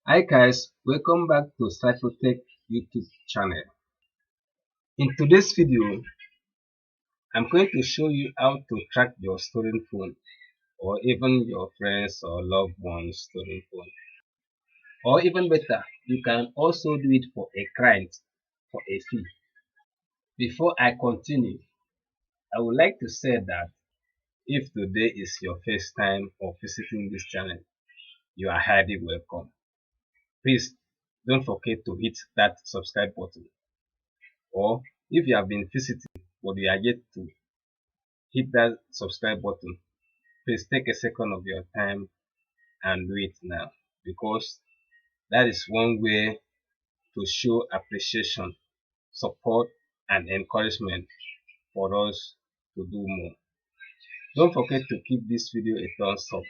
Hi guys, welcome back to Cyphertech YouTube channel. In today's video, I'm going to show you how to track your stolen phone or even your friends or loved ones stolen phone. Or even better, you can also do it for a client for a fee. Before I continue, I would like to say that if today is your first time of visiting this channel, you are highly welcome. Please don't forget to hit that subscribe button. Or if you have been visiting but you are yet to hit that subscribe button, please take a second of your time and do it now, because that is one way to show appreciation, support and encouragement for us to do more. Don't forget to give this video a thumbs up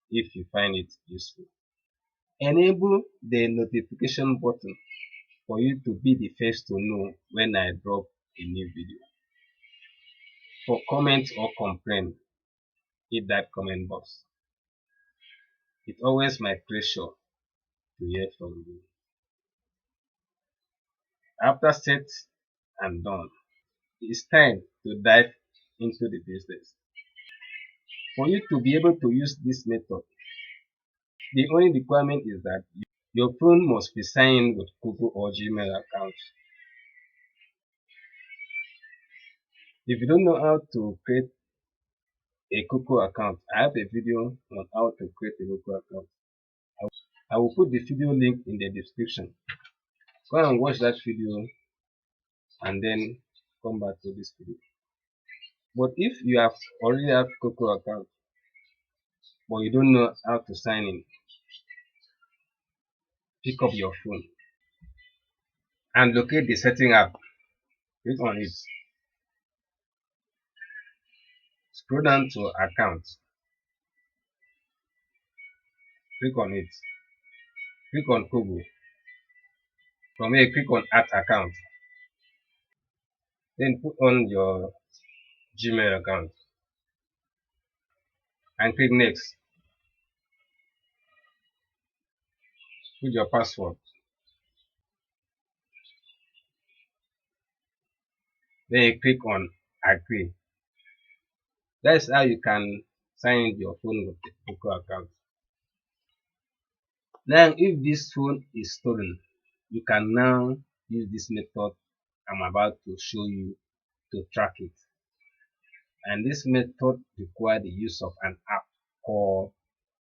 if you find it useful. Enable the notification button for you to be the first to know when I drop a new video. For comments or complaint, hit that comment box. It's always my pleasure to hear from you. After set and done, it's time to dive into the business. For you to be able to use this method, the only requirement is that your phone must be signed with Google or Gmail account. If you don't know how to create a Google account, I have a video on how to create a Google account. I will put the video link in the description. Go and watch that video and then come back to this video. But if you have already have Google account but you don't know how to sign in, pick up your phone and locate the setting app. Click on it. Scroll down to account. Click on it. Click on Google. From here, click on add account. Then put on your Gmail account and click next. Put your password. Then you click on agree. That's how you can sign your phone with the Google account. Now, if this phone is stolen, you can now use this method I'm about to show you to track it. And this method requires the use of an app called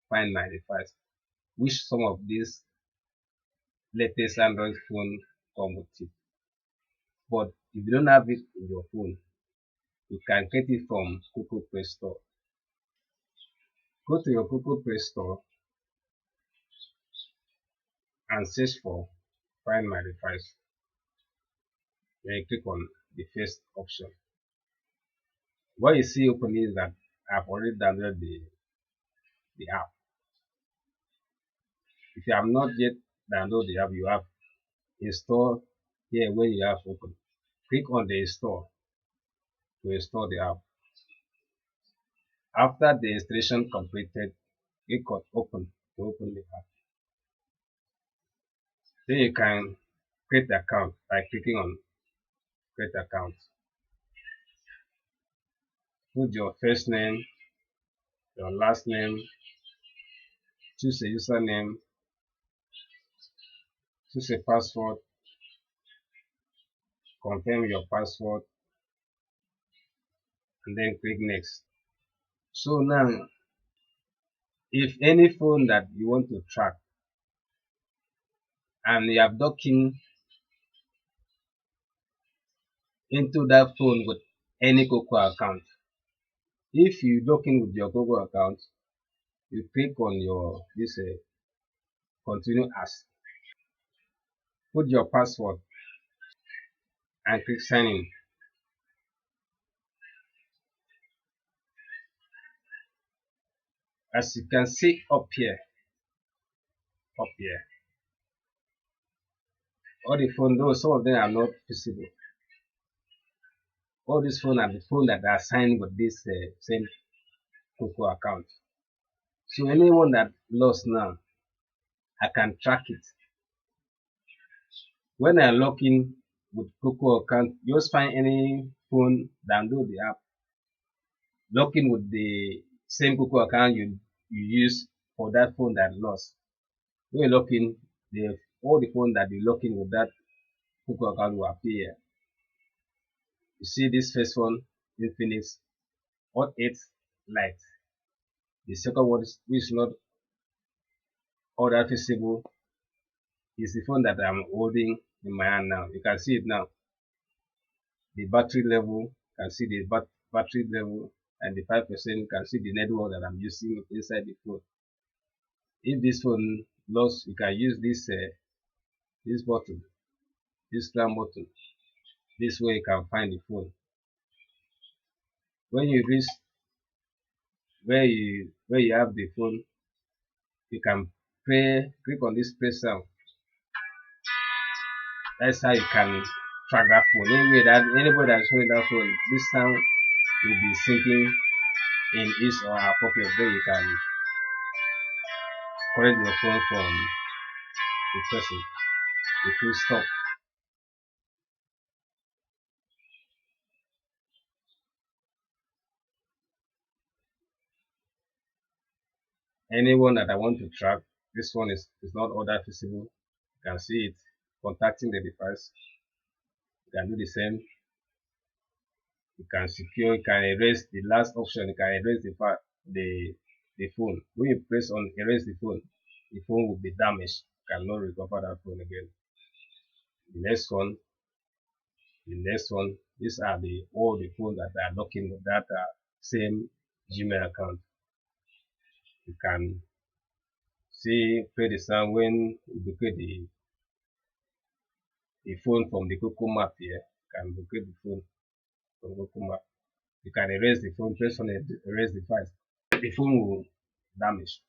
Find My Device, which some of these latest Android phone come with it. But if you don't have it in your phone, you can get it from Google Play Store. Go to your Google Play Store and search for Find My Device. Then you click on the first option. What you see open is that I've already downloaded the app. If you have not yet downloaded the app, you have install here when you have open. Click on the install to install the app. After the installation completed, click on open to open the app. Then you can create the account by clicking on create account. Put your first name, your last name, choose a username, choose a password, confirm your password, and then click next. So now, if any phone that you want to track and you have docking into that phone with any Google account, if you log in with your Google account, you click on your this continue as, put your password and click sign in. As you can see up here, all the phone, though some of them are not visible, all these phones are the phone that are signed with this same Google account. So anyone that lost now I can track it. When I log in with Coco account, just find any phone, download the app, log in with the same Coco account you use for that phone that lost. When you log in, all the phone that you log in with that Coco account will appear. You see this first one, Infinix Hot 8 Lite. The second one, which is not all that visible, is the phone that I'm holding in my hand now. You can see it now. The battery level, you can see the battery level, and the 5%, you can see the network that I'm using inside the phone. If this phone lost, you can use this button, this round button. This way you can find the phone. When you reach where you have the phone, you can click on this play sound. That's how you can track that phone. Anyway, that anybody that's holding that phone, this sound will be syncing in his or her pocket. Where you can collect your phone from the person. You could stop. Anyone that I want to track, this one is not all that visible. You can see it contacting the device. You can do the same. You can secure, you can erase the last option, you can erase the phone. When you press on erase the phone will be damaged. You cannot recover that phone again. The next one, these are all the phones that are looking with that same Gmail account. You can see play the sound when you locate the phone from the Google map here. You can locate the phone from Google map. You can erase the phone, press on erase device. The phone will damage.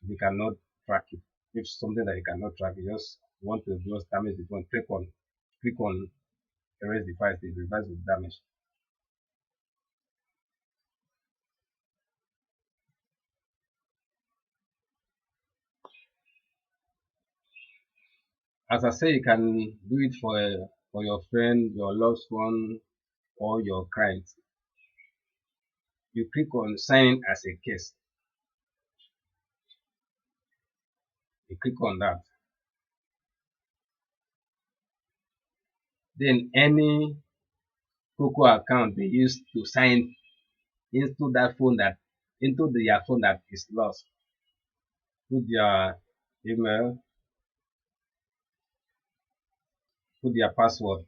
You cannot track it. If something that you cannot track, you just want to just damage the phone, click on erase device, the device will damage. As I say, you can do it for your friend, your loved one, or your client. You click on sign as a guest. You click on that. Then any Coco account they use to sign into that phone into their phone that is lost. Put their email, put their password.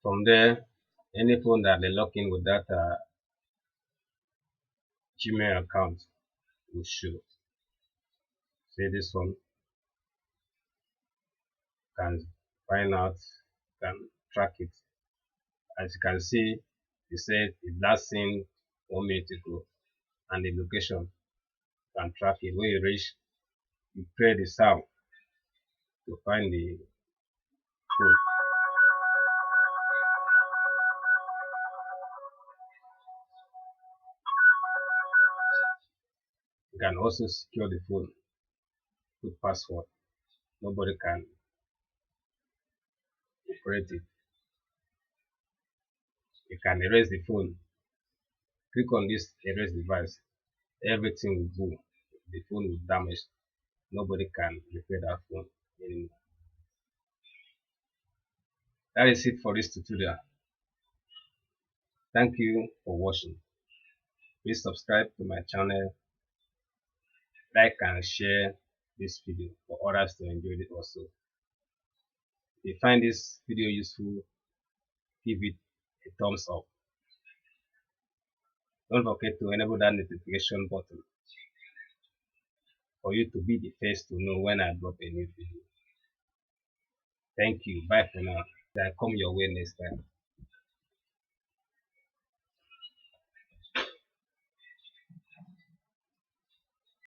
From there, any phone that they log in with that Gmail account will show. Say this one can find out, can track it. As you can see, it said it last seen 1 minute ago, and the location can track it. When you reach, you play the sound to find the phone. You can also secure the phone with password. Nobody can operate it. You can erase the phone. Click on this erase device. Everything will go. The phone will damage. Nobody can repair that phone anymore. That is it for this tutorial. Thank you for watching. Please subscribe to my channel, like and share this video for others to enjoy it also. If you find this video useful, give it a thumbs up. Don't forget to enable that notification button for you to be the first to know when I drop a new video. Thank you. Bye for now. I come your way next time.